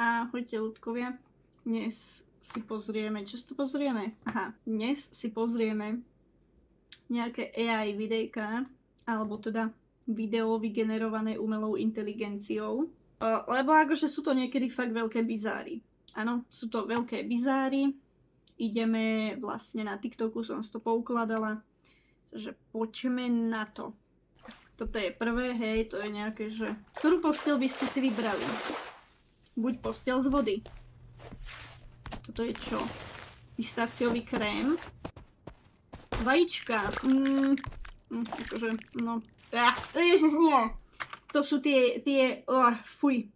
Ahojte ľudkovia, dnes si pozrieme, čo si to pozrieme? Dnes si pozrieme nejaké AI videjka, alebo teda video vygenerované umelou inteligenciou, lebo akože sú to niekedy fakt veľké bizáry. Áno, sú to veľké bizáry, ideme vlastne na TikToku, som si to poukladala, takže poďme na to. Toto je prvé, hej, to je nejaké, že ktorú posteľ by ste si vybrali? Buď posteľ z vody. Toto je čo? Pistáciový krém. Vajíčka. Akože, no. Ježiš, nie. To sú fuj.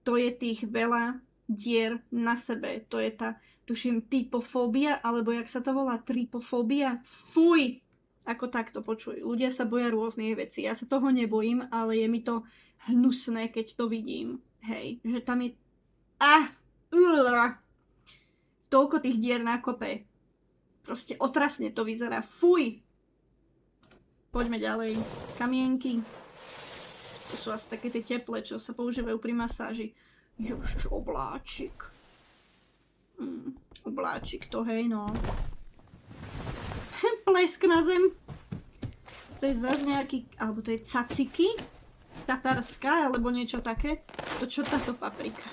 To je tých veľa dier na sebe. To je tá, tuším, typofóbia, alebo jak sa to volá, tripofóbia. Fuj. Ako takto, počuj. Ľudia sa boja rôznych vecí. Ja sa toho nebojím, ale je mi to hnusné, keď to vidím. Hej, že tam je... Toľko tých dier na kope. Proste otrasne to vyzerá. Fuj! Poďme ďalej. Kamienky. To sú asi také tie teplé, čo sa používajú pri masáži. Ježiš, obláčik. Obláčik to, hej, no. Plesk na zem. To je zase nejaký... Alebo to je caciky. Tatarská, alebo niečo také. To čo táto paprika?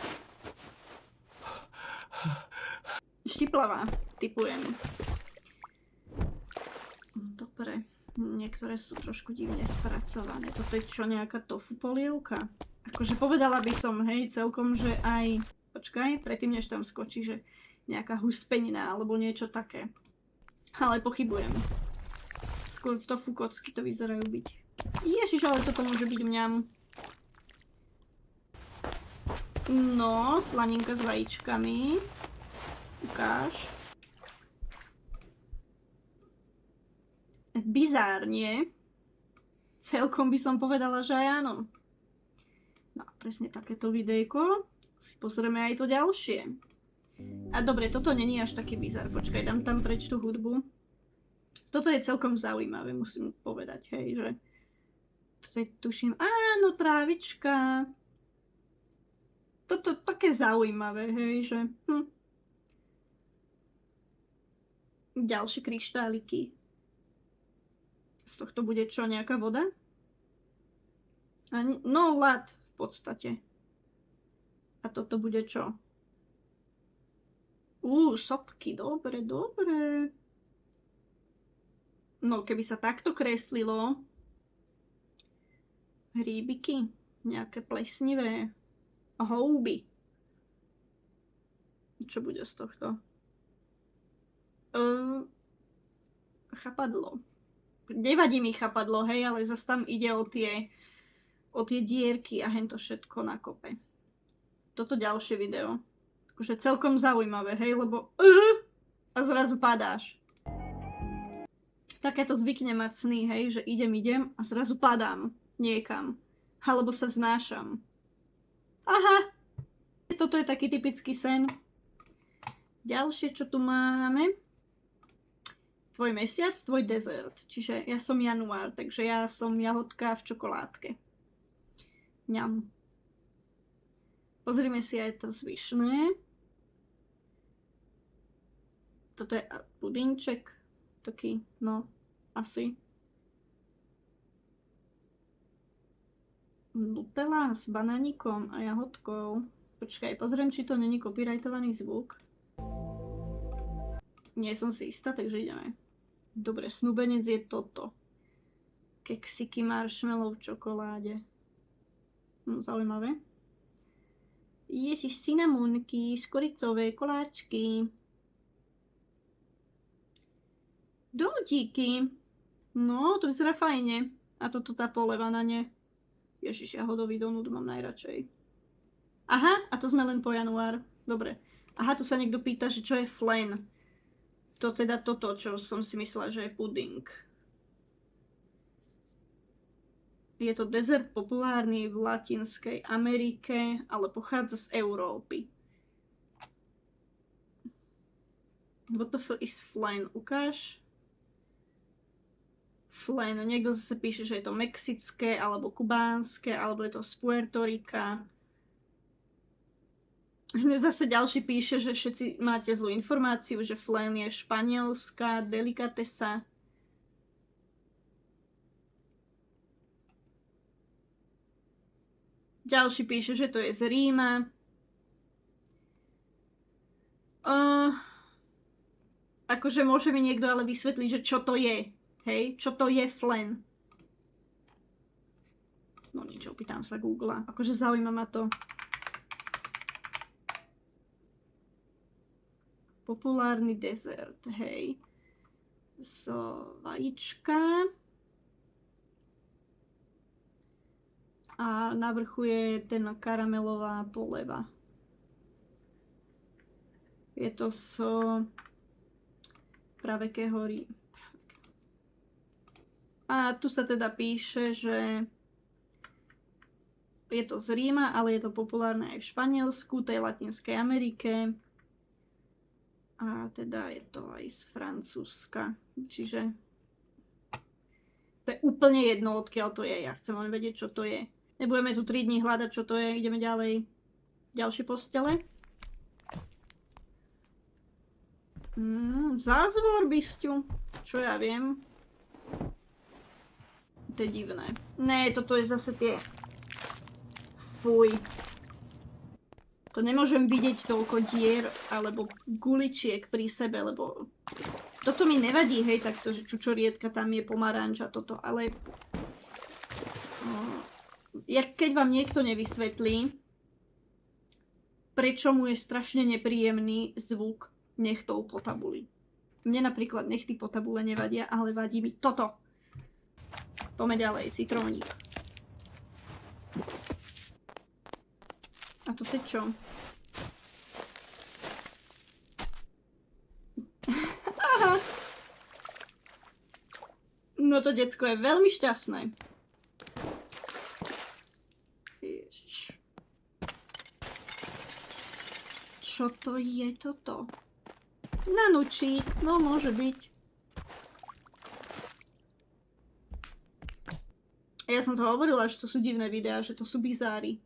Štiplavá, typujem. Dobre, niektoré sú trošku divne spracované. Toto je čo, nejaká tofu polievka? Akože povedala by som, hej, celkom, že aj... Počkaj, predtým než tam skočí, že nejaká huspenina, alebo niečo také. Ale pochybujem. Skôr tofu kocky to vyzerajú byť. Ježiš, ale toto môže byť mňam. No, slaninka s vajíčkami. Ukáž. Bizár, nie? Celkom by som povedala, že aj áno. No, presne takéto videjko. Si pozrieme aj to ďalšie. A dobre, toto není až taký bizár. Počkaj, dám tam preč tú hudbu. Toto je celkom zaujímavé, musím povedať, hej, že... Toto je, tuším, áno, trávička. Toto také zaujímavé, hej, že... Ďalšie kryštáliky. Z tohto bude čo, nejaká voda? No, ľad v podstate. A toto bude čo? Sopky, dobre, dobre. No, keby sa takto kreslilo... Hríbiky, nejaké plesnivé, houby. Čo bude z tohto? Chapadlo. Nevadí mi chapadlo, hej, ale zase tam ide o tie dierky a hento všetko na kope. Toto ďalšie video. Takže celkom zaujímavé, hej, lebo a zrazu padáš. Takéto zvykne mať sny, hej, že idem a zrazu padám niekam. Alebo sa vznášam. Aha! Toto je taký typický sen. Ďalšie, čo tu máme. Tvoj mesiac, tvoj dezert. Čiže ja som január, takže ja som jahodka v čokoládke. Ňam. Pozrime si aj to zvyšné. Toto je pudinček. Taký, no, asi. Nutella s banánikom a jahodkou. Počkaj, pozriem, či to není copyrightovaný zvuk. Nie som si istá, takže ideme. Dobre, snúbenec je toto. Keksiky marshmallow v čokoláde. Zaujímavé. Ježiš, cinamunky, škoricové koláčky. Donutíky. No, to vyzerá fajne. A toto tá polevaná, nie? Ježiš, jahodový donut mám najradšej. Aha, a to sme len po január. Dobre. Aha, tu sa niekto pýta, že čo je flen. To teda toto, čo som si myslela, že je puding. Je to dezert populárny v Latinskej Amerike, ale pochádza z Európy. What the fuck is flen? Ukáž? Flen. Niekto zase píše, že je to mexické, alebo kubánske, alebo je to z Puerto Rica. Zase ďalší píše, že všetci máte zlú informáciu, že flen je španielská delikatesa. Ďalší píše, že to je z Ríma. Akože môže mi niekto ale vysvetliť, že čo to je. Hej, čo to je flen? No nič, opýtam sa Google. Akože zaujíma ma to. Populárny dezert, hej. Z vajíčka. A na vrchu je ten karamelová poleva. Je to z pravekého Ríma. A tu sa teda píše, že je to z Ríma, ale je to populárne aj v Španielsku, tej Latinskej Amerike. A teda je to aj z Francúzska. Čiže to je úplne jedno, odkiaľ to je. Ja chcem len vedieť, čo to je. Nebudeme tu 3 dní hľadať, čo to je. Ideme ďalej. Ďalšie postele. Zázvor, bysťu. Čo ja viem. To je divné. Ne, toto je zase tie... Fuj. To nemôžem vidieť toľko dier alebo guličiek pri sebe, lebo toto mi nevadí, hej, takto, že čučoriedka tam je pomaranč a toto, ale keď vám niekto nevysvetlí, prečo mu je strašne nepríjemný zvuk nechtov po tabuli. Mne napríklad nechty po tabule nevadia, ale vadí mi toto. Poďme ďalej, citrónik. A toto je čo? Aha. No to decko je veľmi šťastné. Ježiš. Čo to je toto? Nanučík, no môže byť. Ja som to hovorila, že to sú divné videá, že to sú bizáry.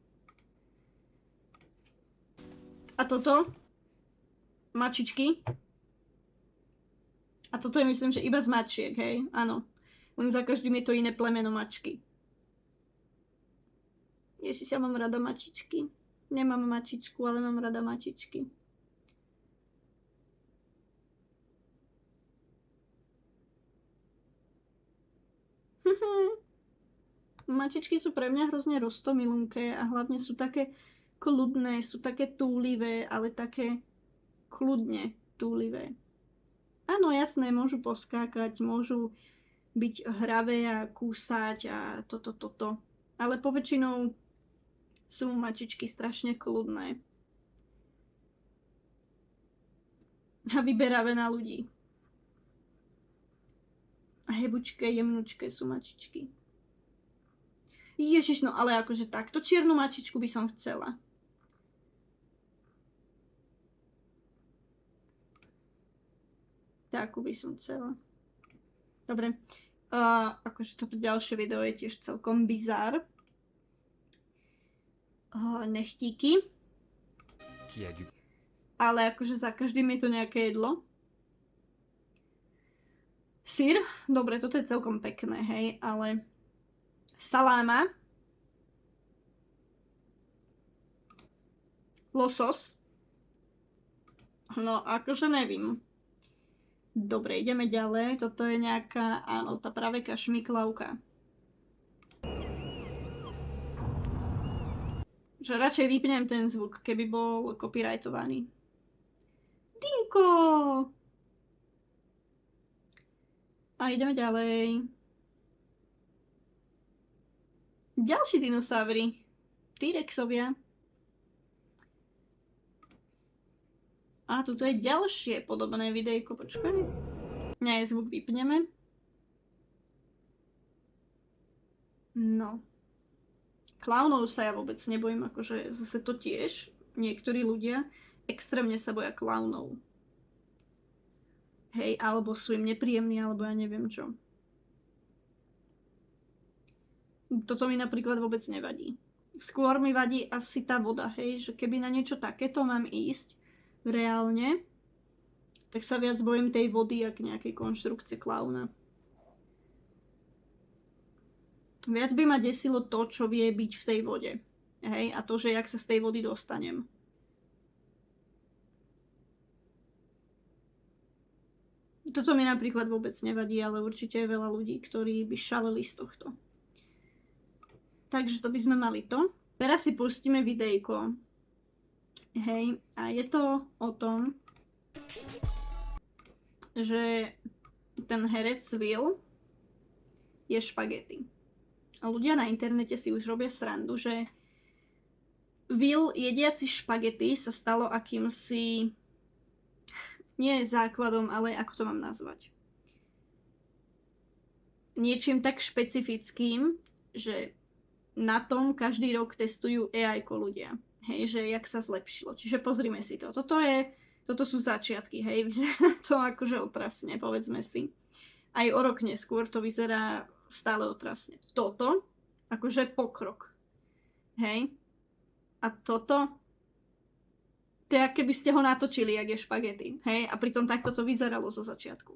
A toto? Mačičky. A toto je, myslím, že iba z mačiek, hej? Áno. Len za každým je to iné plemeno mačky. Ježiš, ja mám rada mačičky. Nemám mačičku, ale mám rada mačičky. Mačičky sú pre mňa hrozne roztomilunké a hlavne sú také kľudné, sú také túlivé, ale také kľudne túlivé. Áno, jasné, môžu poskákať, môžu byť hravé a kúsať a toto. Ale poväčšinou sú mačičky strašne kľudné. A vyberavé na ľudí. A hebučké, jemnučké sú mačičky. Ježiš, no ale akože takto čiernu mačičku by som chcela. Takú by som chcela. Dobre. Akože toto ďalšie video je tiež celkom bizár. Nechtíky. Ale akože za každým je to nejaké jedlo. Syr. Dobre, toto je celkom pekné, hej, ale... Saláma. Losos. No, akože nevím. Dobre, ideme ďalej. Toto je nejaká, áno, tá praveká šmiklavka. Že radšej vypnem ten zvuk, keby bol copyrightovaný. Dinko! A ideme ďalej. Ďalší dinosaury. T-rexovia. A tuto je ďalšie podobné videjko. Počkaj. Nie, zvuk vypneme. No. Klaunov sa ja vôbec nebojím, akože zase to tiež. Niektorí ľudia extrémne sa boja klaunov. Hej, alebo sú im nepríjemní, alebo ja neviem čo. Toto mi napríklad vôbec nevadí. Skôr mi vadí asi tá voda, hej, že keby na niečo takéto mám ísť reálne, tak sa viac bojím tej vody, jak nejakej konštrukcie klauna. Viac by ma desilo to, čo vie byť v tej vode. Hej, a to, že jak sa z tej vody dostanem. Toto mi napríklad vôbec nevadí, ale určite je veľa ľudí, ktorí by šaleli z tohto. Takže to by sme mali to. Teraz si pustíme videjko. Hej, a je to o tom, že ten herec Will je špagety. A ľudia na internete si už robia srandu, že Will jediaci špagety sa stalo akýmsi, nie základom, ale ako to mám nazvať, niečím tak špecifickým, že na tom každý rok testujú AI-ko ľudia. Hej, že jak sa zlepšilo. Čiže pozrime si to. Toto sú začiatky, hej, vyzerá to akože otrasne, povedzme si. Aj o rok neskôr to vyzerá stále otrasne. Toto, akože pokrok. Hej. A toto, to je, keby ste ho natočili, jak je špagety. Hej, a pritom takto to vyzeralo zo začiatku.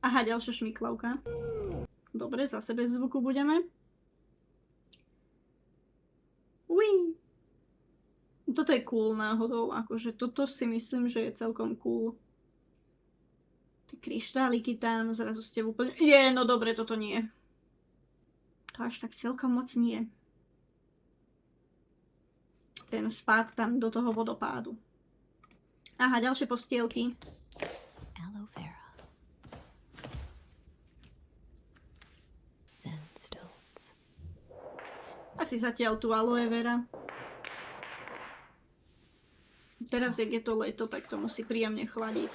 Aha, ďalšia šmiklavka. Dobre, zase bez zvuku budeme. Uí. Toto je cool náhodou, akože toto si myslím, že je celkom cool. Tie kryštáliky tam, zrazu ste úplne... no dobre, toto nie. To až tak celkom moc nie. Ten spád tam do toho vodopádu. Aha, ďalšie postielky. Aloe vera. Sandstones. Asi zatiaľ tu aloe vera. Teraz, jak je to leto, tak to musí príjemne chladiť.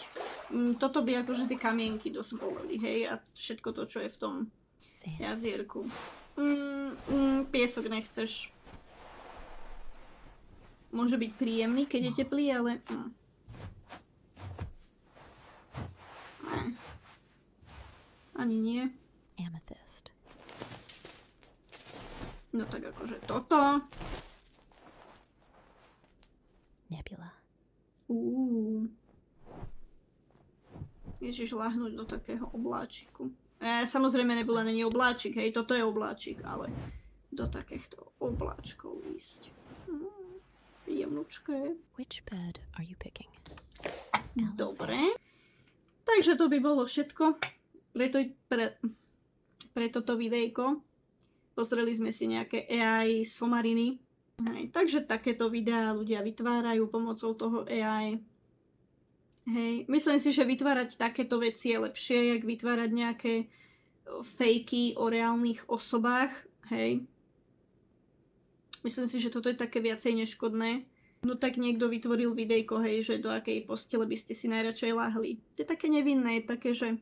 Toto by akože tie kamienky dosť boleli, hej? A všetko to, čo je v tom jazierku. Piesok nechceš. Môže byť príjemný, keď je teplý, ale... Ani nie. Amethyst. No tak akože toto. Nebula. Ježiš, láhnuť do takého obláčiku. Samozrejme nebula není obláčik, hej, toto je obláčik, ale do takýchto obláčkov ísť. Jemnučké. Which bed are you picking? Dobre. Takže to by bolo všetko pre toto videjko. Pozreli sme si nejaké AI somariny. Hej, takže takéto videá ľudia vytvárajú pomocou toho AI. Hej, myslím si, že vytvárať takéto veci je lepšie, jak vytvárať nejaké fejky o reálnych osobách. Hej. Myslím si, že toto je také viacej neškodné. No tak niekto vytvoril videjko, hej, že do akej postele by ste si najradšej láhli. To je také nevinné, také, že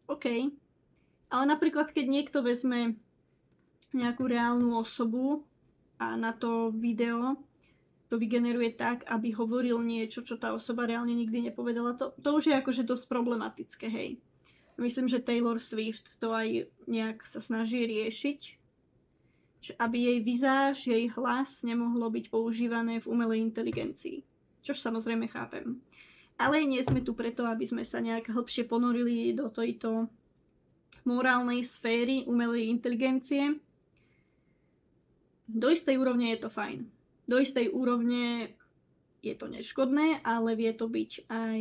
OK. Ale napríklad, keď niekto vezme nejakú reálnu osobu a na to video to vygeneruje tak, aby hovoril niečo, čo tá osoba reálne nikdy nepovedala, to už je akože dosť problematické, hej. Myslím, že Taylor Swift to aj nejak sa snaží riešiť, že aby jej vizáž, jej hlas nemohlo byť používané v umelej inteligencii. Čož samozrejme chápem. Ale nie sme tu preto, aby sme sa nejak hlbšie ponorili do tejto morálnej sféry umelej inteligencie. Do istej úrovne je to fajn. Do istej úrovne je to neškodné, ale vie to byť aj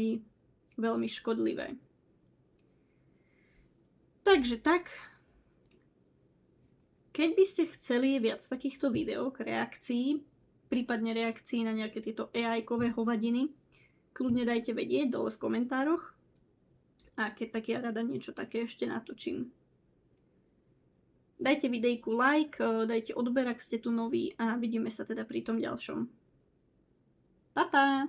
veľmi škodlivé. Takže tak. Keď by ste chceli viac takýchto videok, reakcií, prípadne reakcií na nejaké tieto AI-kové hovadiny, kľudne dajte vedieť dole v komentároch. A keď tak ja rada niečo také ešte natočím. Dajte videjku like, dajte odber, ak ste tu noví a vidíme sa teda pri tom ďalšom. Pa, pa!